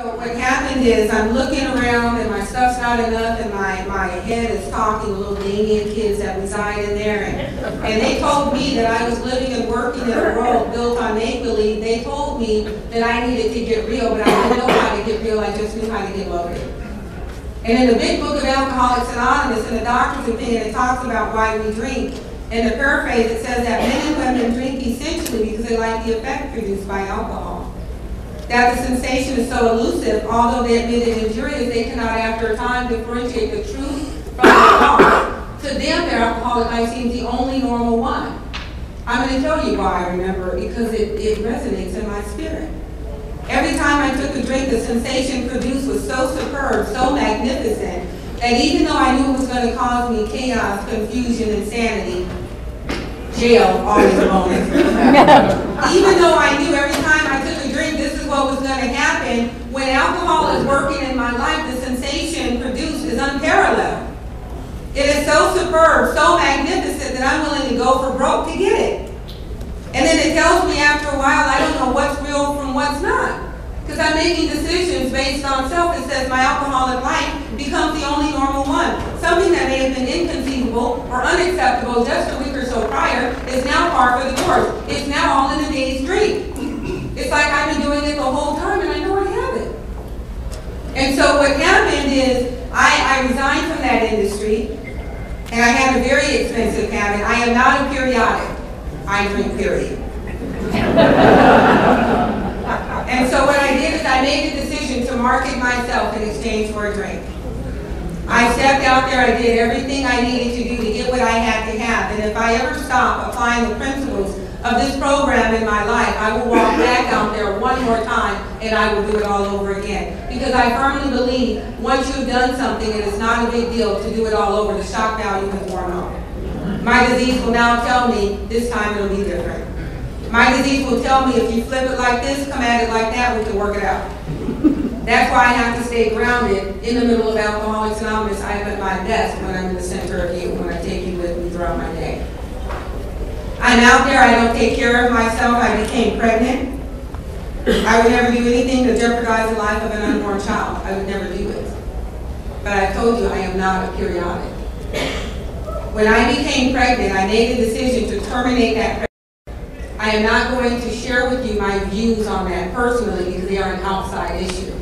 So what happened is I'm looking around and my stuff's not enough and my head is talking to little Damien kids that reside in there. And they told me that I was living and working in a world built on make-believe. They told me that I needed to get real, but I didn't know how to get real. I just knew how to get loaded. And in the big book of Alcoholics Anonymous, in the doctor's opinion, it talks about why we drink. In the paraphrase, it says that men and women drink essentially because they like the effect produced by alcohol. That the sensation is so elusive, although they admit it injurious, they cannot after a time differentiate the truth from the false. To them, their alcoholic life seems the only normal one. I'm going to tell you why I remember it, because it resonates in my spirit. Every time I took a drink, the sensation produced was so superb, so magnificent, that even though I knew it was going to cause me chaos, confusion, insanity, jail, always a moment. Even though I knew every time I took a drink, this is what was going to happen, when alcohol is working in my life, the sensation produced is unparalleled. It is so superb, so magnificent that I'm willing to go for broke to get it. And then it tells me after a while, I don't know what's real from what's not. Because I'm making decisions based on self. It says my alcoholic life becomes the only normal one. Something that may have been inconceivable or unacceptable just a week or so prior is now par for the course. It's now all in a day's drink. It's like I've been doing it the whole time and I know I have it. And so what happened is I resigned from that industry and I had a very expensive habit. I am not a periodic. I drink, period. And so what I did is I made the decision to market myself in exchange for a drink. I stepped out there, I did everything I needed to do to get what I had to have. And if I ever stop applying the principles of this program in my life, I will walk back out there one more time and I will do it all over again. Because I firmly believe once you've done something, it is not a big deal to do it all over. The shock value has worn off. My disease will now tell me this time it'll be different. My disease will tell me if you flip it like this, come at it like that, we can work it out. That's why I have to stay grounded in the middle of Alcoholics Anonymous. I am at my best when I'm in the center of you, when I take you with me throughout my day. I'm out there, I don't take care of myself. I became pregnant. I would never do anything to jeopardize the life of an unborn child. I would never do it. But I told you I am not a periodic. When I became pregnant, I made the decision to terminate that pregnancy. I am not going to share with you my views on that personally because they are an outside issue.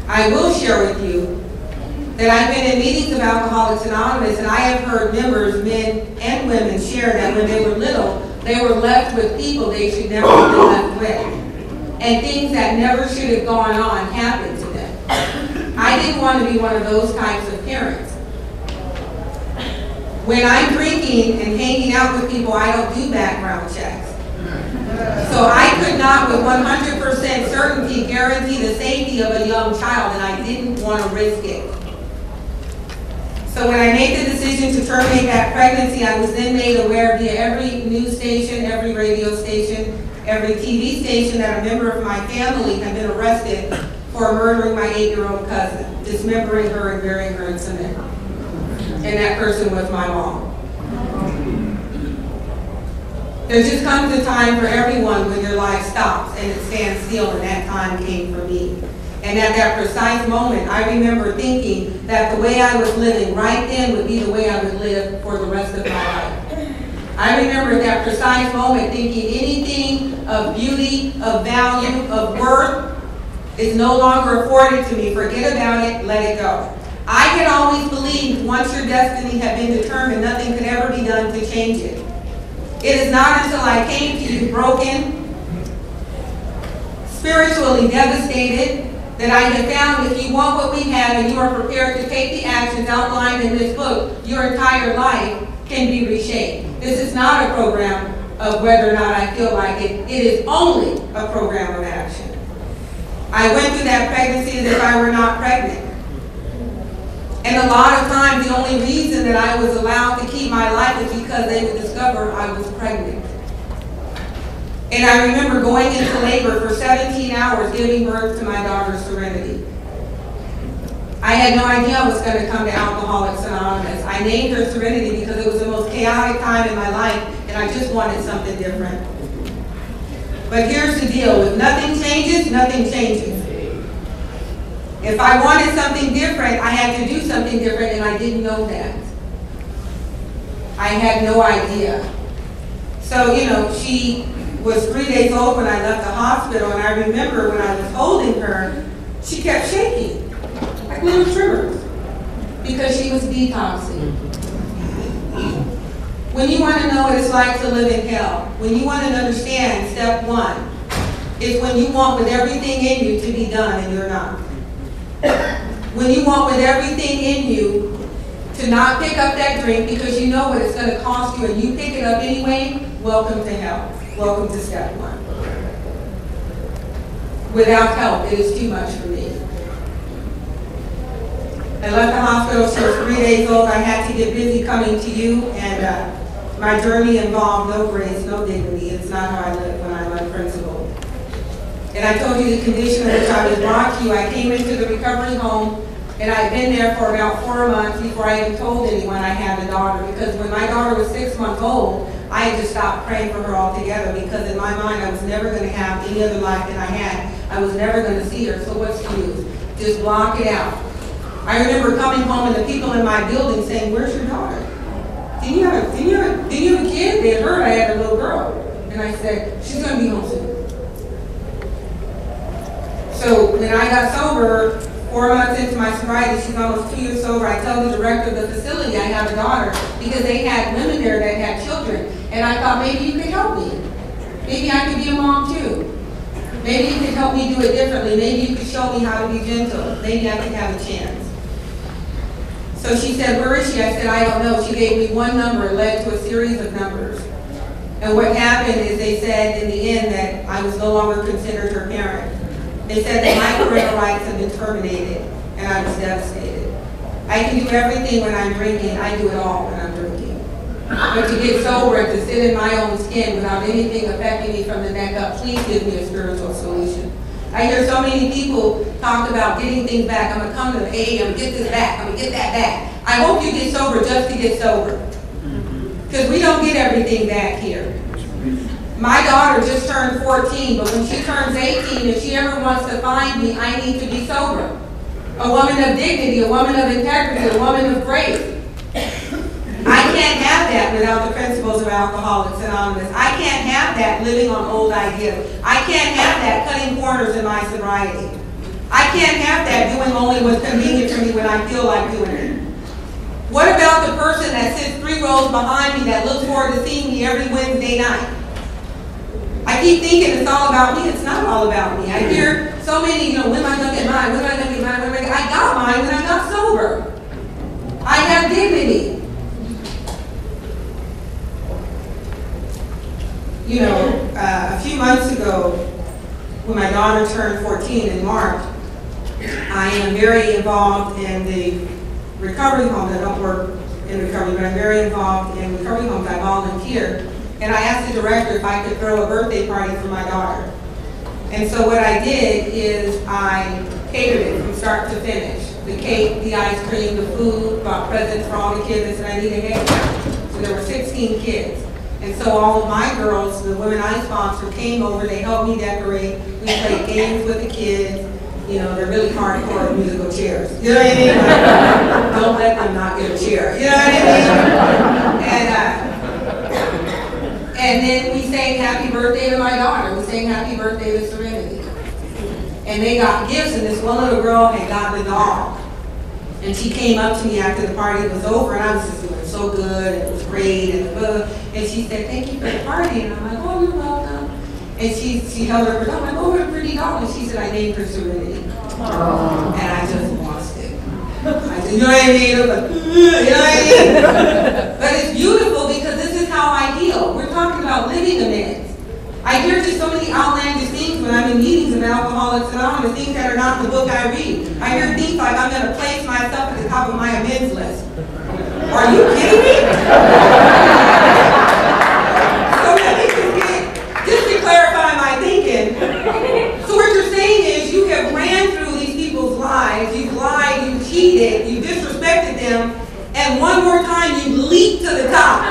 I will share with you that I've been in meetings of Alcoholics Anonymous and I have heard members, men and women, share that when they were little, they were left with people they should never have been left with. And things that never should have gone on happened to them. I didn't want to be one of those types of parents. When I'm drinking and hanging out with people, I don't do background checks. So I could not with 100% certainty guarantee the safety of a young child, and I didn't want to risk it. So when I made the decision to terminate that pregnancy, I was then made aware via every news station, every radio station, every TV station that a member of my family had been arrested for murdering my 8-year-old cousin, dismembering her and burying her in cement. And that person was my mom. There just comes a time for everyone when your life stops and it stands still, and that time came for me. And at that precise moment, I remember thinking that the way I was living right then would be the way I would live for the rest of my life. I remember at that precise moment thinking anything of beauty, of value, of worth is no longer afforded to me. Forget about it, let it go. I had always believed once your destiny had been determined, nothing could ever be done to change it. It is not until I came to you broken, spiritually devastated, that I have found if you want what we have and you are prepared to take the actions outlined in this book, your entire life can be reshaped. This is not a program of whether or not I feel like it. It is only a program of action. I went through that pregnancy as if I were not pregnant. And a lot of times the only reason that I was allowed to keep my life is because they would discover I was pregnant. And I remember going into labor for 17 hours giving birth to my daughter Serenity. I had no idea I was going to come to Alcoholics Anonymous. I named her Serenity because it was the most chaotic time in my life and I just wanted something different. But here's the deal, if nothing changes, nothing changes. If I wanted something different, I had to do something different, and I didn't know that. I had no idea. So, you know, she was 3 days old when I left the hospital, and I remember when I was holding her, she kept shaking, like little tremors, because she was detoxing. When you want to know what it's like to live in hell, when you want to understand, step one is when you want with everything in you to be done and you're not. When you want with everything in you to not pick up that drink because you know what it's going to cost you and you pick it up anyway, welcome to hell. Welcome to step one. Without help, it is too much for me. I left the hospital, she was 3 days old. I had to get busy coming to you, and my journey involved no grace, no dignity. It's not how I live when I'm unprincipled. And I told you the condition in which I was brought to you. I came into the recovery home, and I'd been there for about 4 months before I even told anyone I had a daughter, because when my daughter was 6 months old, I had just stopped praying for her altogether, because in my mind I was never going to have any other life than I had. I was never going to see her, so what's the use? Just block it out. I remember coming home and the people in my building saying, "Where's your daughter? Didn't you have a kid?" They had heard I had a little girl. And I said, "She's going to be home soon." So when I got sober, 4 months into my sobriety, she's almost 2 years sober, I tell the director of the facility I have a daughter, because they had women there that had children. And I thought, maybe you could help me. Maybe I could be a mom too. Maybe you could help me do it differently. Maybe you could show me how to be gentle. Maybe I could have a chance. So she said, "Where is she?" I said, "I don't know." She gave me one number. It led to a series of numbers. And what happened is they said in the end that I was no longer considered her parent. They said that my parental rights had been terminated, and I was devastated. I can do everything when I'm drinking. I do it all when I'm drinking. But to get sober and to sit in my own skin without anything affecting me from the neck up, please give me a spiritual solution. I hear so many people talk about getting things back. I'm going to come to the AA, I'm going to get this back, I'm going to get that back. I hope you get sober just to get sober. Because we don't get everything back here. My daughter just turned 14, but when she turns 18, if she ever wants to find me, I need to be sober. A woman of dignity, a woman of integrity, a woman of grace. I can't have that without the principles of Alcoholics Anonymous. I can't have that living on old ideas. I can't have that cutting corners in my sobriety. I can't have that doing only what's convenient for me when I feel like doing it. What about the person that sits 3 rows behind me that looks forward to seeing me every Wednesday night? I keep thinking it's all about me. It's not all about me. I hear so many, when am I going to get mine? When am I going to get mine? When am I going to get mine? I got mine when I got sober. I have dignity. A few months ago, when my daughter turned 14 in March, I am very involved in the recovery homes. I don't work in recovery, but I'm very involved in recovery homes. I volunteer. And I asked the director if I could throw a birthday party for my daughter. And so what I did is I catered it from start to finish. The cake, the ice cream, the food, bought presents for all the kids, and I need a haircut. So there were 16 kids. And so all of my girls, the women I sponsored, came over. They helped me decorate. We played games with the kids. They're really hardcore musical chairs. You know what I mean? Don't let them not get a chair. You know what I mean? And then we sang happy birthday to my daughter. We sang happy birthday to Serenity. And they got gifts, and this one little girl had gotten a doll. And she came up to me after the party was over, and I was just doing so good, and it was great, and she said, "Thank you for the party." And I'm like, "Oh, you're welcome." And she held her doll. I'm like, "Oh, what a pretty doll." And she said, "I named her Serenity." Aww. And I just lost it. I said, you know what I mean? I was like, you know what I mean? But it's beautiful because this is how I heal. We're talking about living amends. I hear just so many outlandish things when I'm in meetings of Alcoholics Anonymous, things that are not in the book I read. I hear things like I'm going to place myself at the top of my amends list. Are you kidding me? So let me just to clarify my thinking. So what you're saying is you have ran through these people's lives, you've lied, you've cheated, you've disrespected them, and one more time you leap to the top.